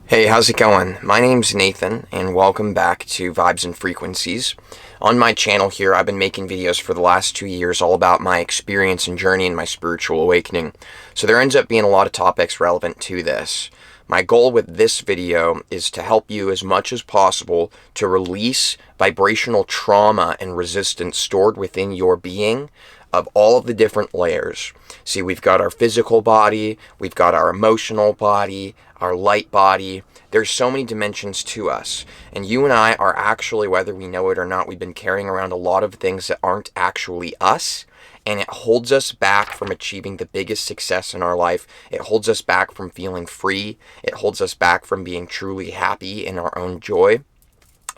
Hey, how's it going? My name's Nathan, and welcome back to Vibes and Frequencies. On my channel here, I've been making videos for the last 2 years all about my experience and journey in my spiritual awakening. So there ends up being a lot of topics relevant to this. My goal with this video is to help you as much as possible to release vibrational trauma and resistance stored within your being of all of the different layers. See, we've got our physical body, we've got our emotional body, our light body. There's so many dimensions to us. And you and I are actually, whether we know it or not, we've been carrying around a lot of things that aren't actually us. And it holds us back from achieving the biggest success in our life. It holds us back from feeling free. It holds us back from being truly happy in our own joy.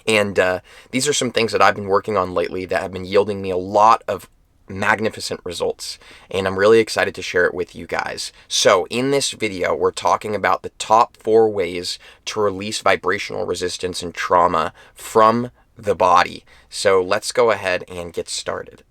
And these are some things that I've been working on lately that have been yielding me a lot of magnificent results, and I'm really excited to share it with you guys. So in this video, we're talking about the top 4 ways to release vibrational resistance and trauma from the body. So let's go ahead and get started.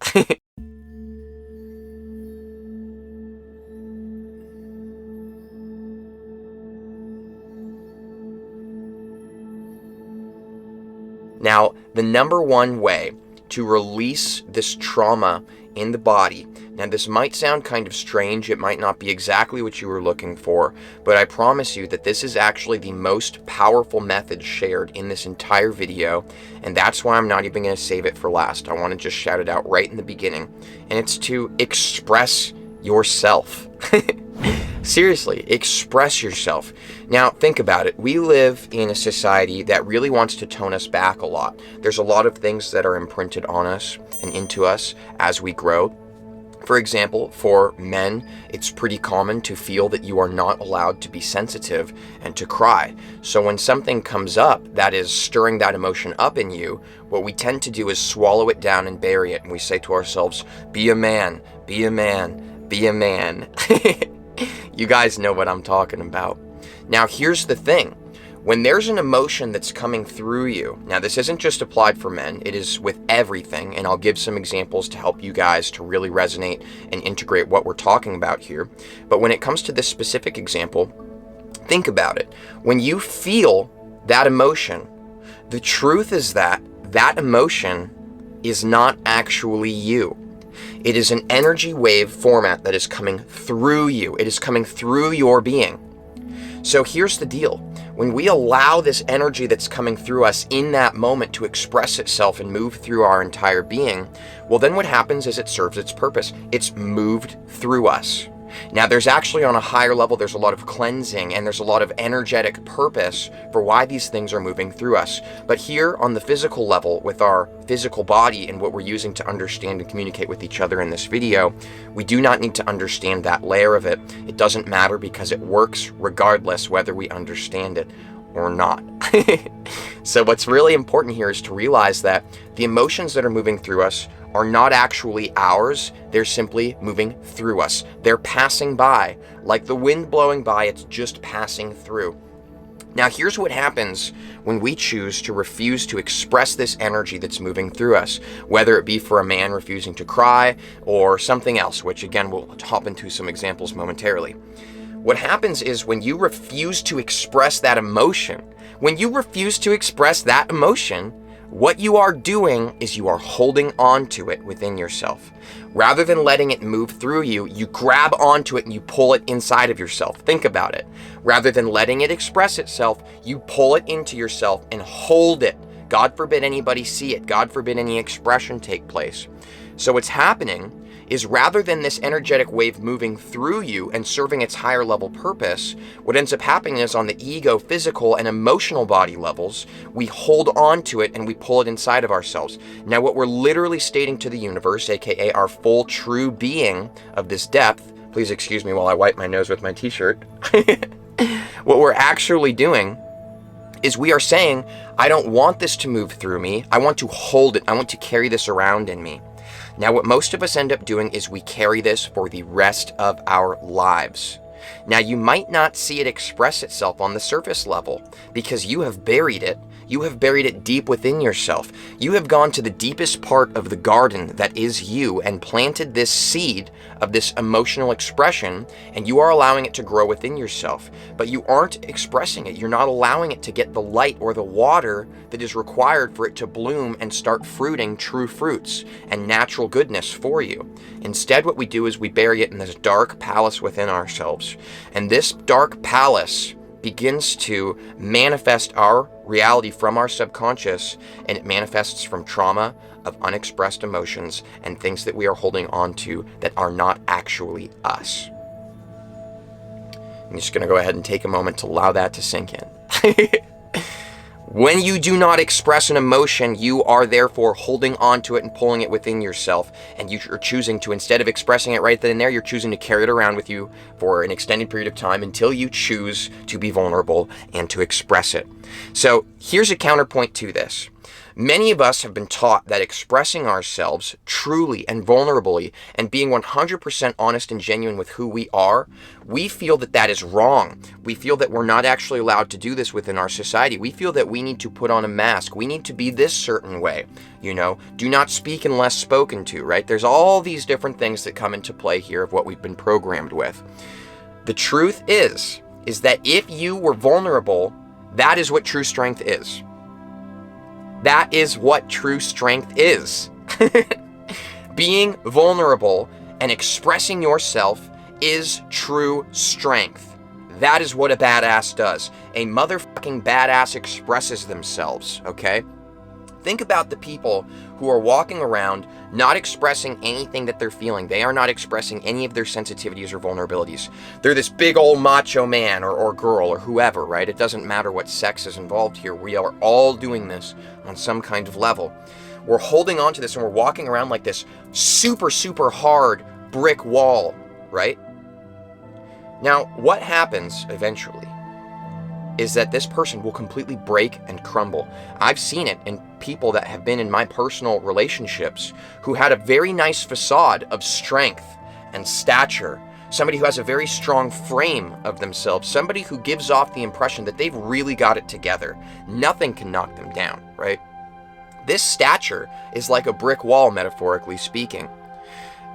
Now, the number one way to release this trauma in the body. Now, this might sound kind of strange. It might not be exactly what you were looking for, but I promise you that this is actually the most powerful method shared in this entire video, and that's why I'm not even going to save it for last. I want to just shout it out right in the beginning, and it's to express yourself. Seriously, express yourself. Now, think about it. We live in a society that really wants to tone us back a lot. There's a lot of things that are imprinted on us and into us as we grow. For example, for men, it's pretty common to feel that you are not allowed to be sensitive and to cry. So when something comes up that is stirring that emotion up in you, what we tend to do is swallow it down and bury it. And we say to ourselves, be a man, be a man, be a man. You guys know what I'm talking about. Now, here's the thing. When there's an emotion that's coming through you, now this isn't just applied for men, it is with everything, and I'll give some examples to help you guys to really resonate and integrate what we're talking about here. But when it comes to this specific example, think about it. When you feel that emotion, the truth is that that emotion is not actually you. It is an energy wave format that is coming through you. It is coming through your being. So here's the deal. When we allow this energy that's coming through us in that moment to express itself and move through our entire being, well, then what happens is it serves its purpose. It's moved through us. Now, there's actually on a higher level, there's a lot of cleansing and there's a lot of energetic purpose for why these things are moving through us. But here on the physical level, with our physical body and what we're using to understand and communicate with each other in this video, we do not need to understand that layer of it. It doesn't matter because it works regardless whether we understand it or not. So what's really important here is to realize that the emotions that are moving through us are not actually ours. They're simply moving through us. They're passing by. Like the wind blowing by, it's just passing through. Now, here's what happens when we choose to refuse to express this energy that's moving through us, whether it be for a man refusing to cry or something else, which again, we'll hop into some examples momentarily. What happens is when you refuse to express that emotion, what you are doing is you are holding on to it within yourself. Rather than letting it move through you, you grab onto it and you pull it inside of yourself. Think about it. Rather than letting it express itself, you pull it into yourself and hold it. God forbid anybody see it. God forbid any expression take place. So what's happening is rather than this energetic wave moving through you and serving its higher level purpose, what ends up happening is on the ego, physical, and emotional body levels, we hold on to it and we pull it inside of ourselves. Now, what we're literally stating to the universe, aka our full true being of this depth, please excuse me while I wipe my nose with my t-shirt. What we're actually doing is we are saying, I don't want this to move through me. I want to hold it. I want to carry this around in me. Now, what most of us end up doing is we carry this for the rest of our lives. Now, you might not see it express itself on the surface level because you have buried it You have buried it deep within yourself. You have gone to the deepest part of the garden that is you and planted this seed of this emotional expression, and you are allowing it to grow within yourself. But you aren't expressing it. You're not allowing it to get the light or the water that is required for it to bloom and start fruiting true fruits and natural goodness for you. Instead, what we do is we bury it in this dark palace within ourselves. And this dark palace begins to manifest our reality from our subconscious, and it manifests from trauma of unexpressed emotions and things that we are holding on to that are not actually us. I'm just going to go ahead and take a moment to allow that to sink in. When you do not express an emotion, you are therefore holding on to it and pulling it within yourself, and you are choosing to, instead of expressing it right then and there, you're choosing to carry it around with you for an extended period of time until you choose to be vulnerable and to express it. So here's a counterpoint to this. Many of us have been taught that expressing ourselves truly and vulnerably and being 100% honest and genuine with who we are, we feel that that is wrong. We feel that we're not actually allowed to do this within our society. We feel that we need to put on a mask. We need to be this certain way. Do not speak unless spoken to, right? There's all these different things that come into play here of what we've been programmed with. The truth is that if you were vulnerable, that is what true strength is. That is what true strength is. Being vulnerable and expressing yourself is true strength. That is what a badass does. A motherfucking badass expresses themselves, okay? Think about the people who are walking around not expressing anything that they're feeling. They are not expressing any of their sensitivities or vulnerabilities. They're this big old macho man or girl or whoever, right? It doesn't matter what sex is involved here. We are all doing this on some kind of level. We're holding on to this and we're walking around like this super, super hard brick wall, right? Now, what happens eventually is that this person will completely break and crumble. I've seen it in people that have been in my personal relationships who had a very nice facade of strength and stature, somebody who has a very strong frame of themselves, somebody who gives off the impression that they've really got it together. Nothing can knock them down, right? This stature is like a brick wall, metaphorically speaking.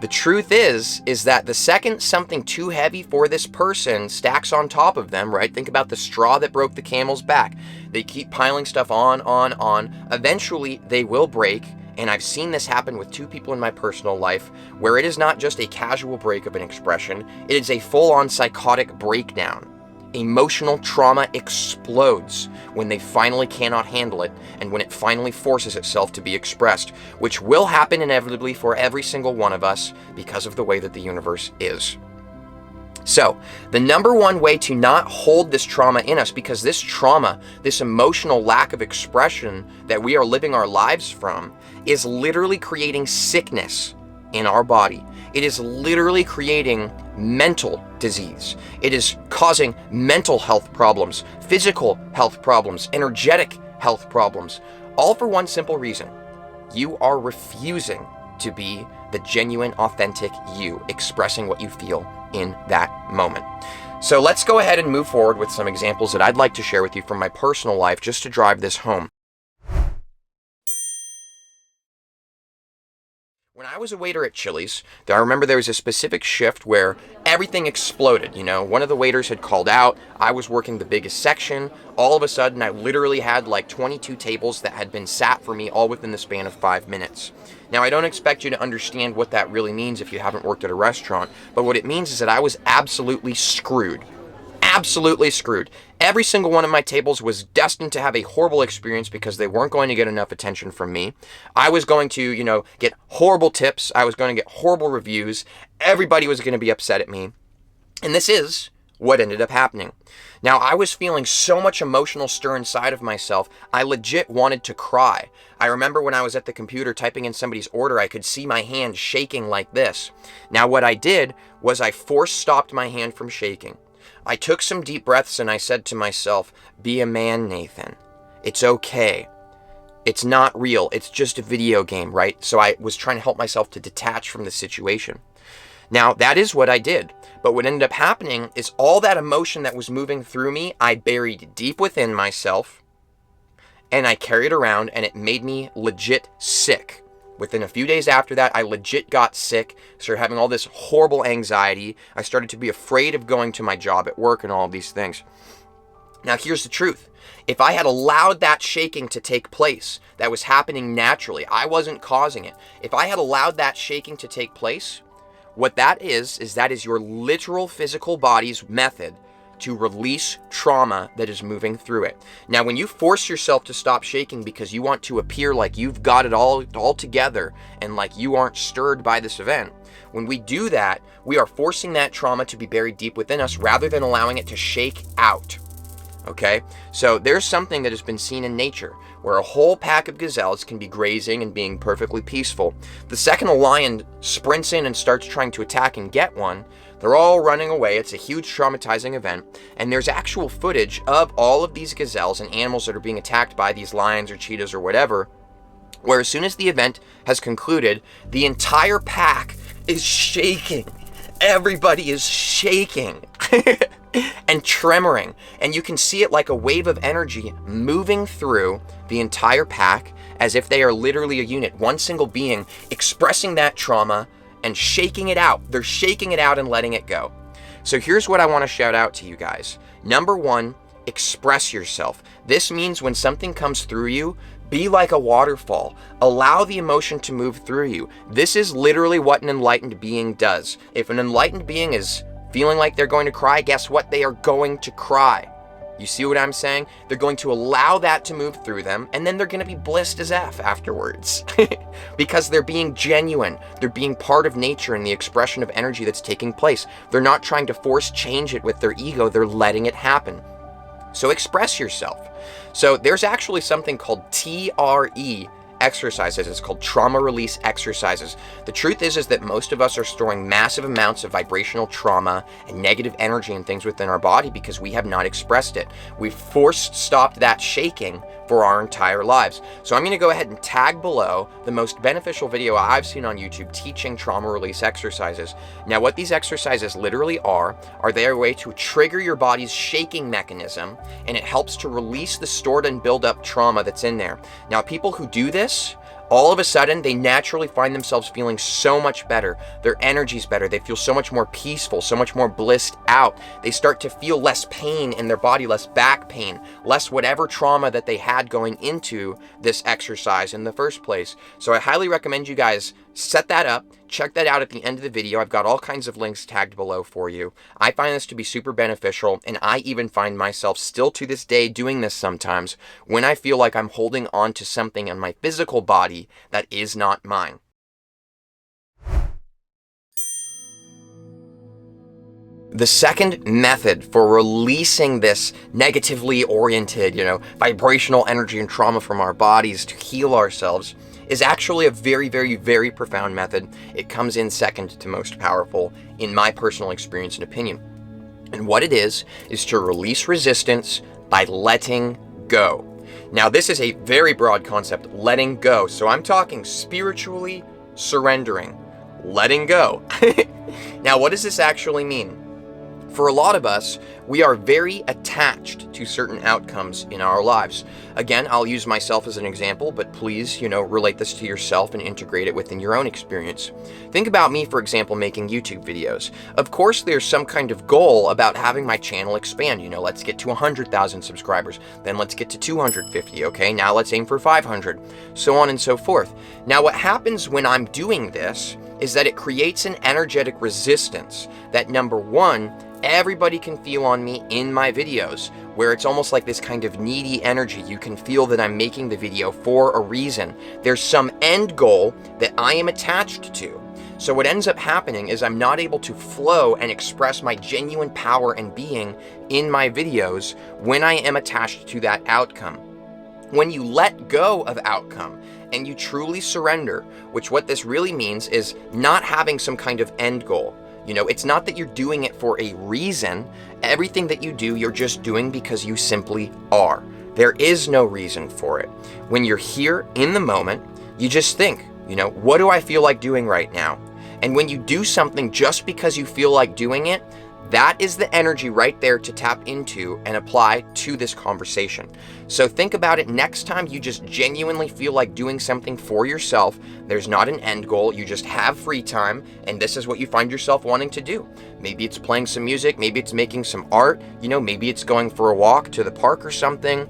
The truth is that the second something too heavy for this person stacks on top of them, right? Think about the straw that broke the camel's back. They keep piling stuff on. Eventually, they will break. And I've seen this happen with two people in my personal life where it is not just a casual break of an expression. It is a full-on psychotic breakdown. Emotional trauma explodes when they finally cannot handle it and when it finally forces itself to be expressed, which will happen inevitably for every single one of us because of the way that the universe is. So, the number one way to not hold this trauma in us, because this trauma, this emotional lack of expression that we are living our lives from, is literally creating sickness in our body. It is literally creating mental disease. It is causing mental health problems, physical health problems, energetic health problems, all for one simple reason. You are refusing to be the genuine, authentic you, expressing what you feel in that moment. So let's go ahead and move forward with some examples that I'd like to share with you from my personal life just to drive this home. When I was a waiter at Chili's, I remember there was a specific shift where everything exploded. One of the waiters had called out. I was working the biggest section. All of a sudden, I literally had like 22 tables that had been sat for me all within the span of 5 minutes. Now, I don't expect you to understand what that really means if you haven't worked at a restaurant, but what it means is that I was absolutely screwed. Absolutely screwed. Every single one of my tables was destined to have a horrible experience because they weren't going to get enough attention from me. I was going to, get horrible tips. I was going to get horrible reviews. Everybody was going to be upset at me. And this is what ended up happening. Now, I was feeling so much emotional stir inside of myself, I legit wanted to cry. I remember when I was at the computer typing in somebody's order, I could see my hand shaking like this. Now, what I did was I stopped my hand from shaking. I took some deep breaths and I said to myself, be a man, Nathan. It's okay. It's not real. It's just a video game, right? So I was trying to help myself to detach from the situation. Now, that is what I did. But what ended up happening is all that emotion that was moving through me, I buried deep within myself. and I carried it around, and it made me legit sick. Within a few days after that, I legit got sick, started having all this horrible anxiety. I started to be afraid of going to my job at work and all of these things. Now, here's the truth. If I had allowed that shaking to take place, that was happening naturally, I wasn't causing it. If I had allowed that shaking to take place, what that is that is your literal physical body's method to release trauma that is moving through it. Now, when you force yourself to stop shaking because you want to appear like you've got it all together and like you aren't stirred by this event, when we do that, we are forcing that trauma to be buried deep within us rather than allowing it to shake out. Okay, so there's something that has been seen in nature where a whole pack of gazelles can be grazing and being perfectly peaceful. The second a lion sprints in and starts trying to attack and get one, they're all running away. It's a huge traumatizing event, and there's actual footage of all of these gazelles and animals that are being attacked by these lions or cheetahs or whatever, where as soon as the event has concluded, the entire pack is shaking. Everybody is shaking. And tremoring, and you can see it like a wave of energy moving through the entire pack as if they are literally a unit, one single being expressing that trauma and shaking it out. They're shaking it out and letting it go. So here's what I want to shout out to you guys. Number one, express yourself. This means when something comes through you, be like a waterfall. Allow the emotion to move through you. This is literally what an enlightened being does. If an enlightened being is feeling like they're going to cry, guess what? They are going to cry. You see what I'm saying? They're going to allow that to move through them, and then they're going to be blissed as F afterwards. Because they're being genuine. They're being part of nature and the expression of energy that's taking place. They're not trying to force change it with their ego. They're letting it happen. So express yourself. So there's actually something called TRE exercises. It's called trauma release exercises. The truth is that most of us are storing massive amounts of vibrational trauma and negative energy and things within our body because we have not expressed it. We've stopped that shaking for our entire lives. So I'm going to go ahead and tag below the most beneficial video I've seen on YouTube teaching trauma release exercises. Now, what these exercises literally are their way to trigger your body's shaking mechanism, and it helps to release the stored and build up trauma that's in there. Now, people who do this, all of a sudden, they naturally find themselves feeling so much better. Their energy's better. They feel so much more peaceful, so much more blissed out. They start to feel less pain in their body, less back pain, less whatever trauma that they had going into this exercise in the first place. So I highly recommend you guys set that up. Check that out at the end of the video. I've got all kinds of links tagged below for you. I find this to be super beneficial, and I even find myself still to this day doing this sometimes when I feel like I'm holding on to something in my physical body that is not mine. The second method for releasing this negatively oriented, vibrational energy and trauma from our bodies to heal ourselves is actually a very, very, very profound method. It comes in second to most powerful in my personal experience and opinion. And what it is to release resistance by letting go. Now, this is a very broad concept, letting go. So I'm talking spiritually surrendering, letting go. Now, what does this actually mean? For a lot of us, we are very attached to certain outcomes in our lives. Again, I'll use myself as an example, but please, relate this to yourself and integrate it within your own experience. Think about me, for example, making YouTube videos. Of course, there's some kind of goal about having my channel expand. Let's get to 100,000 subscribers. Then let's get to 250, okay? Now let's aim for 500, so on and so forth. Now, what happens when I'm doing this is that it creates an energetic resistance that, number one, everybody can feel on me in my videos, where it's almost like this kind of needy energy. You can feel that I'm making the video for a reason. There's some end goal that I am attached to. So what ends up happening is I'm not able to flow and express my genuine power and being in my videos when I am attached to that outcome. When you let go of outcome and you truly surrender, which what this really means is not having some kind of end goal. It's not that you're doing it for a reason. Everything that you do, you're just doing because you simply are. There is no reason for it. When you're here in the moment, you just think, what do I feel like doing right now? And when you do something just because you feel like doing it, That is the energy right there to tap into and apply to this conversation. So think about it next time you just genuinely feel like doing something for yourself. There's not an end goal. You just have free time, and this is what you find yourself wanting to do. Maybe it's playing some music. Maybe it's making some art. Maybe it's going for a walk to the park or something.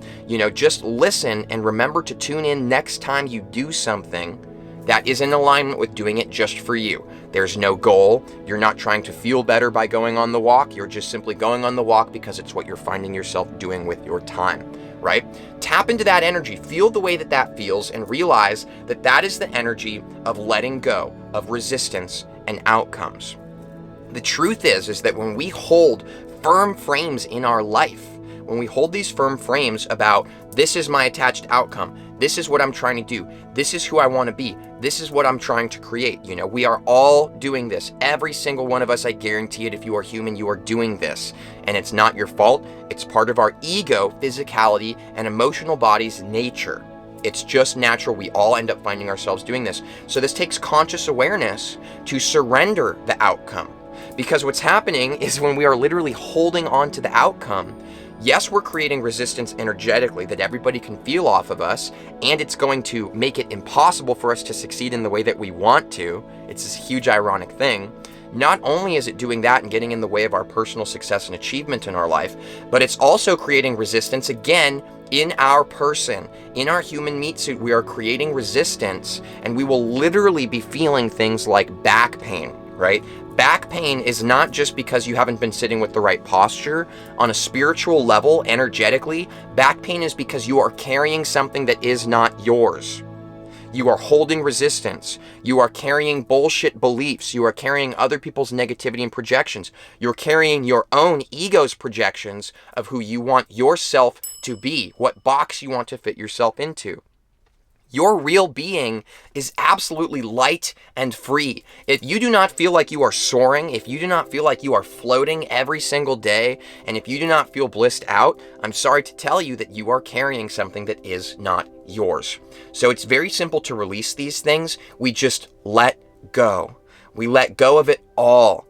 Just listen and remember to tune in next time you do something that is in alignment with doing it just for you. There's no goal. You're not trying to feel better by going on the walk. You're just simply going on the walk because it's what you're finding yourself doing with your time, right? Tap into that energy, feel the way that that feels, and realize that that is the energy of letting go, of resistance and outcomes. The truth is that when we hold firm frames in our life, when we hold these firm frames about this is my attached outcome, this is what I'm trying to do, this is who I want to be, this is what I'm trying to create. We are all doing this. Every single one of us, I guarantee it, if you are human, you are doing this. And it's not your fault. It's part of our ego, physicality, and emotional body's nature. It's just natural. We all end up finding ourselves doing this. So this takes conscious awareness to surrender the outcome. Because what's happening is when we are literally holding on to the outcome, yes, we're creating resistance energetically that everybody can feel off of us, and it's going to make it impossible for us to succeed in the way that we want to. It's this huge ironic thing. Not only is it doing that and getting in the way of our personal success and achievement in our life, but it's also creating resistance again in our person. In our human meat suit, we are creating resistance, and we will literally be feeling things like back pain, right? Back pain is not just because you haven't been sitting with the right posture. On a spiritual level, energetically, back pain is because you are carrying something that is not yours. You are holding resistance. You are carrying bullshit beliefs. You are carrying other people's negativity and projections. You're carrying your own ego's projections of who you want yourself to be, what box you want to fit yourself into. Your real being is absolutely light and free. If you do not feel like you are soaring, if you do not feel like you are floating every single day, and if you do not feel blissed out, I'm sorry to tell you that you are carrying something that is not yours. So it's very simple to release these things. We just let go. We let go of it all.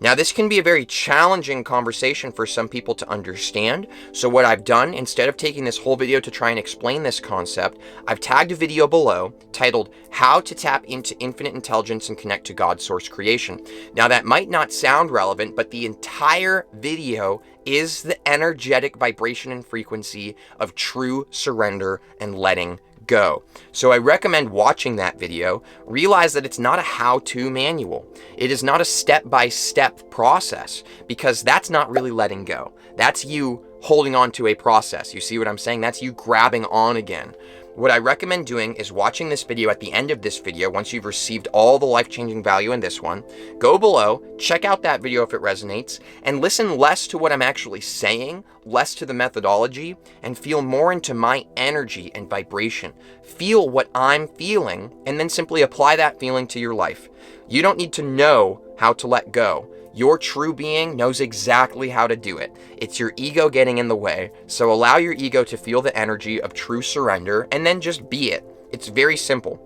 Now, this can be a very challenging conversation for some people to understand. So what I've done, instead of taking this whole video to try and explain this concept, I've tagged a video below titled How to Tap into Infinite Intelligence and Connect to God's Source Creation. Now, that might not sound relevant, but the entire video is the energetic vibration and frequency of true surrender and letting go. So I recommend watching that video. Realize that it's not a how-to manual. It is not a step-by-step process, because that's not really letting go. That's you holding on to a process. You see what I'm saying? That's you grabbing on again. What I recommend doing is watching this video. At the end of this video, once you've received all the life-changing value in this one, go below, check out that video if it resonates, and listen less to what I'm actually saying, less to the methodology, and feel more into my energy and vibration. Feel what I'm feeling, and then simply apply that feeling to your life. You don't need to know how to let go. Your true being knows exactly how to do it. It's your ego getting in the way, so allow your ego to feel the energy of true surrender and then just be it. It's very simple.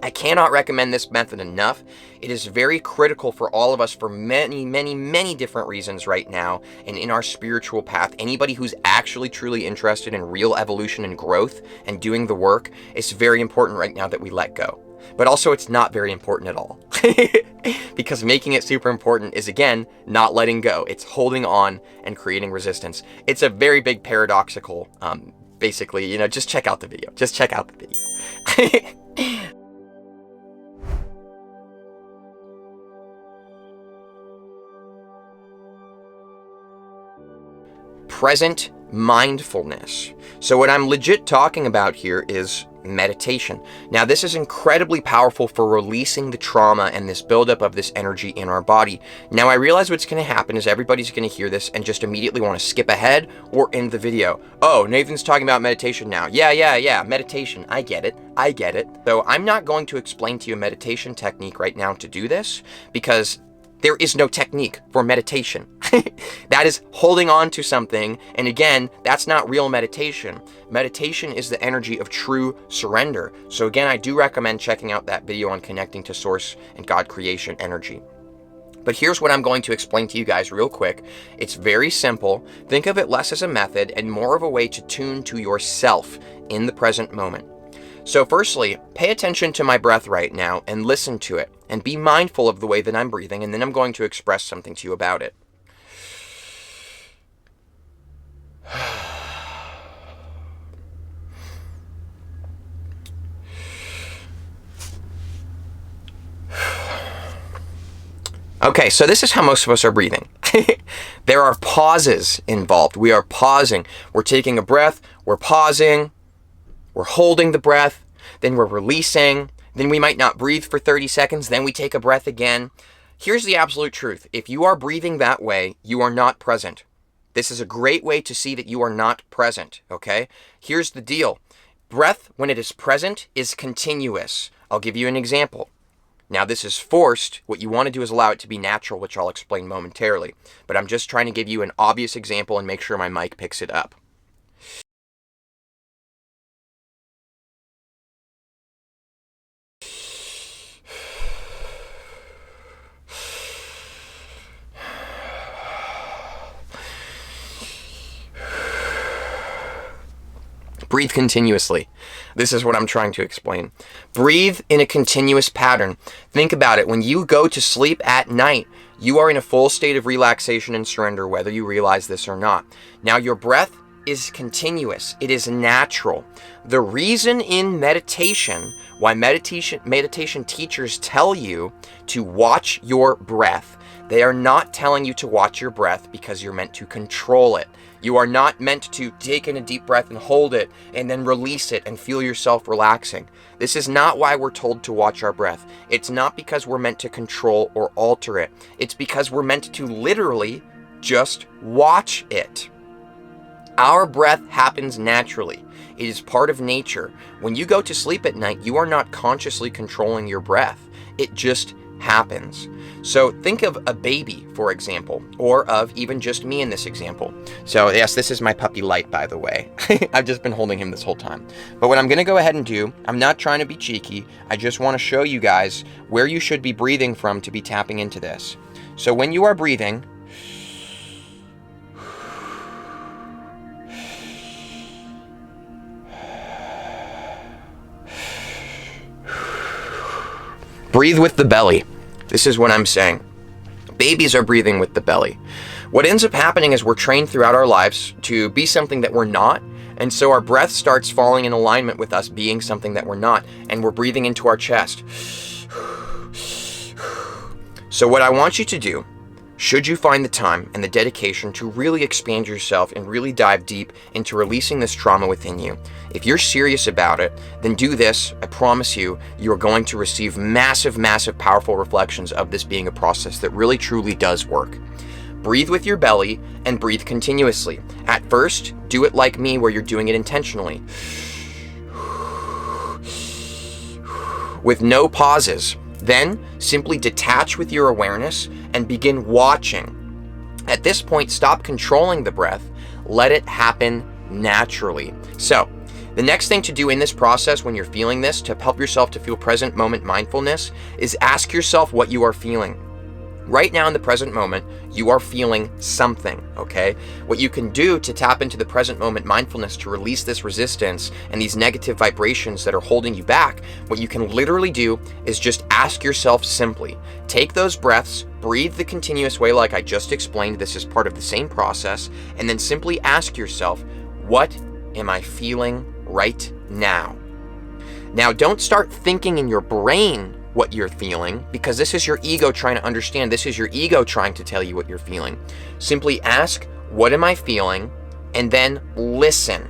I cannot recommend this method enough. It is very critical for all of us for many, many, many different reasons right now and in our spiritual path. Anybody who's actually truly interested in real evolution and growth and doing the work, it's very important right now that we let go. But also it's not very important at all. Because making it super important is, again, not letting go. It's holding on and creating resistance. It's a very big paradoxical, basically, just check out the video. Just check out the video. Present mindfulness. So what I'm legit talking about here is meditation. Now, this is incredibly powerful for releasing the trauma and this buildup of this energy in our body. Now, I realize what's going to happen is everybody's going to hear this and just immediately want to skip ahead or end the video. Oh, Nathan's talking about meditation now. Yeah, meditation. I get it. So I'm not going to explain to you a meditation technique right now to do this, because there is no technique for meditation. That is holding on to something. And again, that's not real meditation. Meditation is the energy of true surrender. So again, I do recommend checking out that video on connecting to source and God creation energy. But here's what I'm going to explain to you guys real quick. It's very simple. Think of it less as a method and more of a way to tune to yourself in the present moment. So firstly, pay attention to my breath right now and listen to it and be mindful of the way that I'm breathing, and then I'm going to express something to you about it. Okay, so this is how most of us are breathing. There are pauses involved. We are pausing. We're taking a breath, we're pausing, we're holding the breath, then we're releasing, then we might not breathe for 30 seconds, then we take a breath again. Here's the absolute truth. If you are breathing that way, you are not present. This is a great way to see that you are not present, okay? Here's the deal. Breath, when it is present, is continuous. I'll give you an example. Now, this is forced. What you want to do is allow it to be natural, which I'll explain momentarily. But I'm just trying to give you an obvious example and make sure my mic picks it up. Breathe continuously. This is what I'm trying to explain. Breathe in a continuous pattern. Think about it. When you go to sleep at night, you are in a full state of relaxation and surrender, whether you realize this or not. Now, your breath is continuous. It is natural. The reason in meditation, why meditation teachers tell you to watch your breath, they are not telling you to watch your breath because you're meant to control it. You are not meant to take in a deep breath and hold it and then release it and feel yourself relaxing. This is not why we're told to watch our breath. It's not because we're meant to control or alter it. It's because we're meant to literally just watch it. Our breath happens naturally. It is part of nature. When you go to sleep at night, you are not consciously controlling your breath. It just happens. So think of a baby, for example, or of even just me in this example. So yes, this is my puppy Light, by the way. I've just been holding him this whole time. But what I'm going to go ahead and do, I'm not trying to be cheeky. I just want to show you guys where you should be breathing from to be tapping into this. So when you are breathing, breathe with the belly. This is what I'm saying. Babies are breathing with the belly. What ends up happening is we're trained throughout our lives to be something that we're not, and so our breath starts falling in alignment with us being something that we're not, and we're breathing into our chest. So what I want you to do, should you find the time and the dedication to really expand yourself and really dive deep into releasing this trauma within you, if you're serious about it, then do this. I promise you, you are going to receive massive, massive, powerful reflections of this being a process that really, truly does work. Breathe with your belly and breathe continuously. At first, do it like me, where you're doing it intentionally, with no pauses. Then, simply detach with your awareness and begin watching. At this point, stop controlling the breath. Let it happen naturally. So, the next thing to do in this process when you're feeling this, to help yourself to feel present moment mindfulness, is ask yourself what you are feeling. Right now in the present moment, you are feeling something, okay? What you can do to tap into the present moment mindfulness to release this resistance and these negative vibrations that are holding you back, what you can literally do is just ask yourself simply, take those breaths, breathe the continuous way like I just explained, this is part of the same process, and then simply ask yourself, what am I feeling right now? Now, don't start thinking in your brain what you're feeling, because this is your ego trying to understand. This is your ego trying to tell you what you're feeling. Simply ask, what am I feeling? And then listen.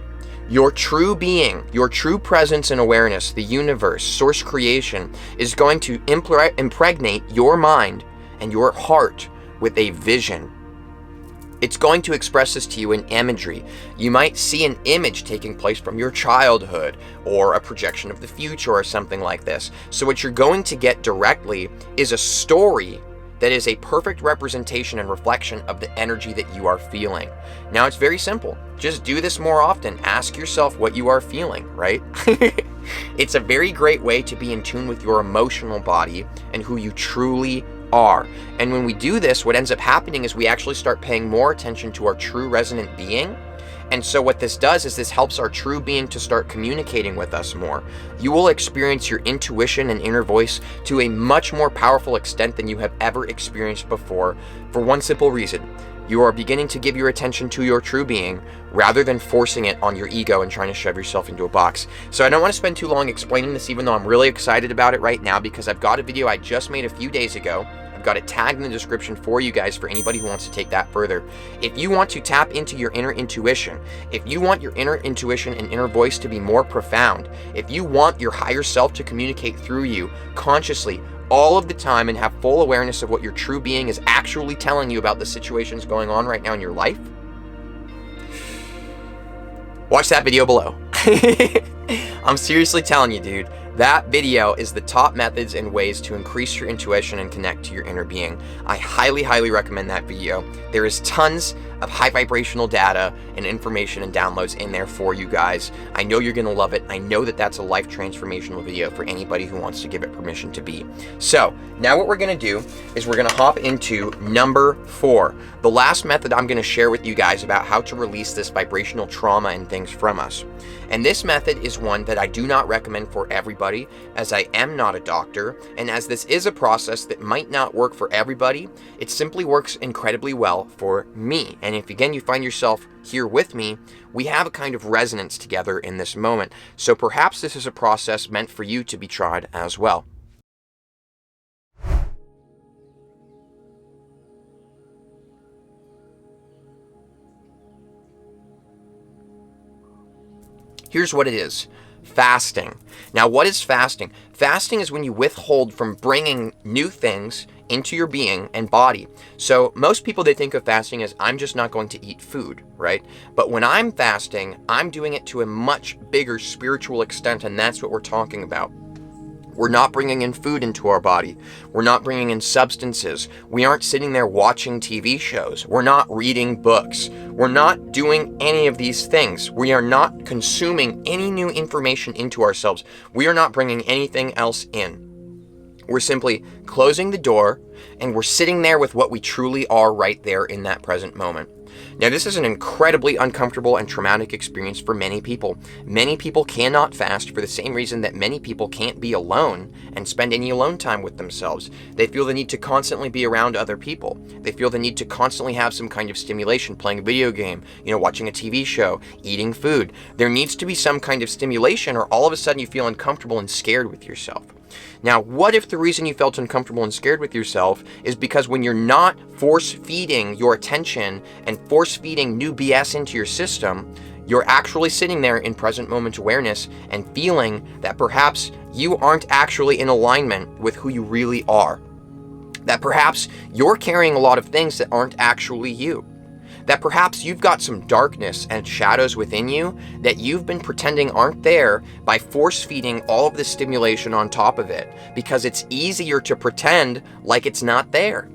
Your true being, your true presence and awareness, the universe, source creation, is going to impregnate your mind and your heart with a vision. It's going to express this to you in imagery. You might see an image taking place from your childhood or a projection of the future or something like this. So what you're going to get directly is a story that is a perfect representation and reflection of the energy that you are feeling. Now, it's very simple. Just do this more often. Ask yourself what you are feeling, right? It's a very great way to be in tune with your emotional body and who you truly are. And when we do this, what ends up happening is we actually start paying more attention to our true resonant being. And so what this does is this helps our true being to start communicating with us more. You will experience your intuition and inner voice to a much more powerful extent than you have ever experienced before, for one simple reason. You are beginning to give your attention to your true being rather than forcing it on your ego and trying to shove yourself into a box. So I don't want to spend too long explaining this, even though I'm really excited about it right now, because I've got a video I just made a few days ago. I've got it tagged in the description for you guys for anybody who wants to take that further. If you want to tap into your inner intuition, if you want your inner intuition and inner voice to be more profound, if you want your higher self to communicate through you consciously, all of the time, and have full awareness of what your true being is actually telling you about the situations going on right now in your life, watch that video below. I'm seriously telling you, dude, that video is the top methods and ways to increase your intuition and connect to your inner being. I highly, highly recommend that video. There is tons of high vibrational data and information and downloads in there for you guys. I know you're going to love it. I know that that's a life transformational video for anybody who wants to give it permission to be. So now what we're going to do is we're going to hop into number 4, the last method I'm going to share with you guys about how to release this vibrational trauma and things from us. And this method is one that I do not recommend for everybody, as I am not a doctor, and as this is a process that might not work for everybody, it simply works incredibly well for me. And if again you find yourself here with me, we have a kind of resonance together in this moment. So perhaps this is a process meant for you to be tried as well. Here's what it is. Fasting. Now, what is fasting? Fasting is when you withhold from bringing new things into your being and body. So most people, they think of fasting as I'm just not going to eat food, right? But when I'm fasting, I'm doing it to a much bigger spiritual extent, and that's what we're talking about. We're not bringing in food into our body. We're not bringing in substances. We aren't sitting there watching TV shows. We're not reading books. We're not doing any of these things. We are not consuming any new information into ourselves. We are not bringing anything else in. We're simply closing the door, and we're sitting there with what we truly are right there in that present moment. Now, this is an incredibly uncomfortable and traumatic experience for many people. Many people cannot fast for the same reason that many people can't be alone and spend any alone time with themselves. They feel the need to constantly be around other people. They feel the need to constantly have some kind of stimulation, playing a video game, watching a TV show, eating food. There needs to be some kind of stimulation, or all of a sudden you feel uncomfortable and scared with yourself. Now, what if the reason you felt uncomfortable and scared with yourself is because when you're not force-feeding your attention and force-feeding new BS into your system, you're actually sitting there in present moment awareness and feeling that perhaps you aren't actually in alignment with who you really are. That perhaps you're carrying a lot of things that aren't actually you. That perhaps you've got some darkness and shadows within you that you've been pretending aren't there by force-feeding all of the stimulation on top of it, because it's easier to pretend like it's not there.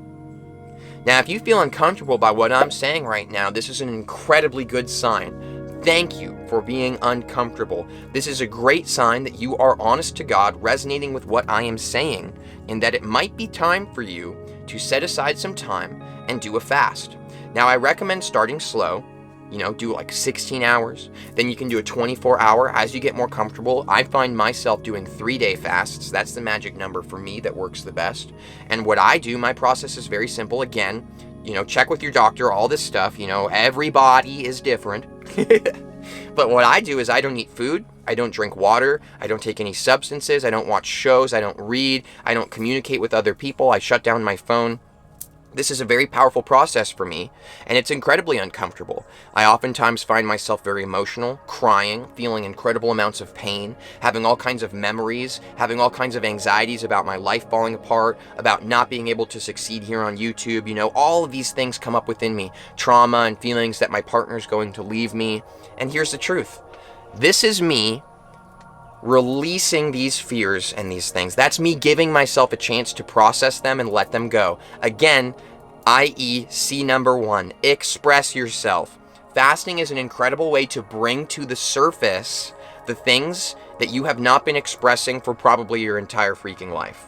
Now, if you feel uncomfortable by what I'm saying right now, this is an incredibly good sign. Thank you for being uncomfortable. This is a great sign that you are honest to God, resonating with what I am saying, and that it might be time for you to set aside some time and do a fast. Now, I recommend starting slow, do like 16 hours. Then you can do a 24-hour as you get more comfortable. I find myself doing 3-day fasts. That's the magic number for me that works the best. And what I do, my process is very simple. Again, check with your doctor, all this stuff. Everybody is different. But what I do is I don't eat food. I don't drink water. I don't take any substances. I don't watch shows. I don't read. I don't communicate with other people. I shut down my phone. This is a very powerful process for me, and it's incredibly uncomfortable. I oftentimes find myself very emotional, crying, feeling incredible amounts of pain, having all kinds of memories, having all kinds of anxieties about my life falling apart, about not being able to succeed here on YouTube. All of these things come up within me. Trauma and feelings that my partner's going to leave me. And here's the truth. This is me releasing these fears and these things. That's me giving myself a chance to process them and let them go. Again, i.e. C number 1, express yourself. Fasting is an incredible way to bring to the surface the things that you have not been expressing for probably your entire freaking life.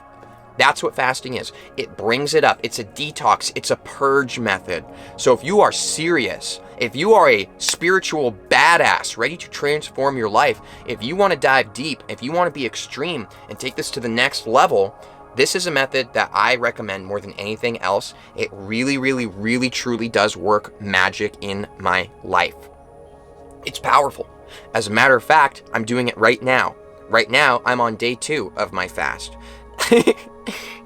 That's what fasting is. It brings it up. It's a detox. It's a purge method. So if you are serious, if you are a spiritual badass ready to transform your life, if you want to dive deep, if you want to be extreme and take this to the next level, this is a method that I recommend more than anything else. It really, really, really, truly does work magic in my life. It's powerful. As a matter of fact, I'm doing it right now. Right now, I'm on day 2 of my fast.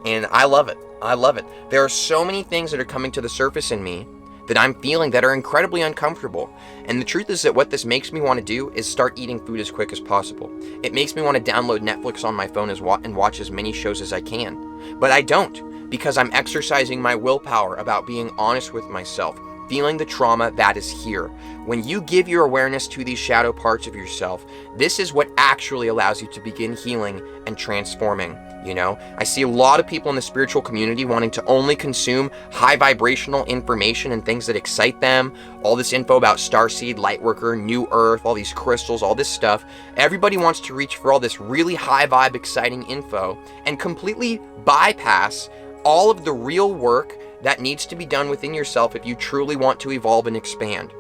And I love it. I love it. There are so many things that are coming to the surface in me that I'm feeling that are incredibly uncomfortable. And the truth is that what this makes me want to do is start eating food as quick as possible. It makes me want to download Netflix on my phone and watch as many shows as I can. But I don't, because I'm exercising my willpower about being honest with myself, feeling the trauma that is here. When you give your awareness to these shadow parts of yourself, this is what actually allows you to begin healing and transforming. I see a lot of people in the spiritual community wanting to only consume high vibrational information and things that excite them. All this info about starseed, lightworker, new earth, all these crystals, all this stuff. Everybody wants to reach for all this really high vibe, exciting info and completely bypass all of the real work that needs to be done within yourself if you truly want to evolve and expand.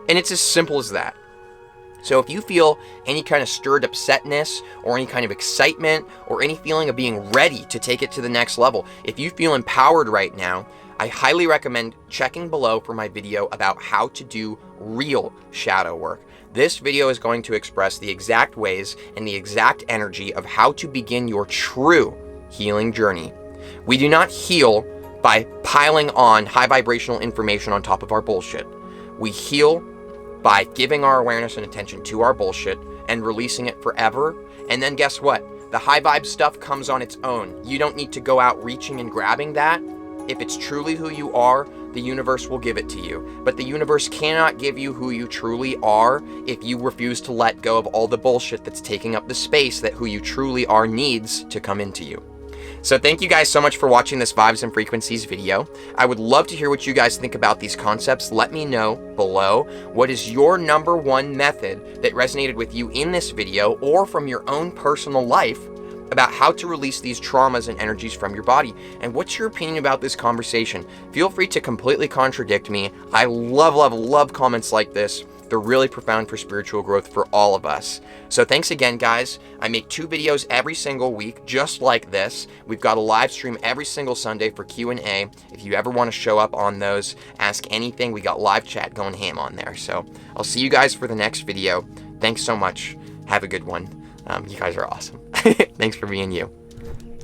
And it's as simple as that. So if you feel any kind of stirred upsetness or any kind of excitement or any feeling of being ready to take it to the next level, if you feel empowered right now, I highly recommend checking below for my video about how to do real shadow work. This video is going to express the exact ways and the exact energy of how to begin your true healing journey. We do not heal by piling on high vibrational information on top of our bullshit. We heal by giving our awareness and attention to our bullshit and releasing it forever. And then guess what? The high vibe stuff comes on its own. You don't need to go out reaching and grabbing that. If it's truly who you are, the universe will give it to you. But the universe cannot give you who you truly are if you refuse to let go of all the bullshit that's taking up the space that who you truly are needs to come into you. So thank you guys so much for watching this Vibes and Frequencies video. I would love to hear what you guys think about these concepts. Let me know below. What is your #1 method that resonated with you in this video or from your own personal life about how to release these traumas and energies from your body? And what's your opinion about this conversation? Feel free to completely contradict me. I love, love, love comments like this. They're really profound for spiritual growth for all of us. So thanks again, guys. I make 2 videos every single week, just like this. We've got a live stream every single Sunday for Q&A. If you ever want to show up on those, ask anything, we got live chat going ham on there. So I'll see you guys for the next video. Thanks so much. Have a good one. You guys are awesome. Thanks for being you.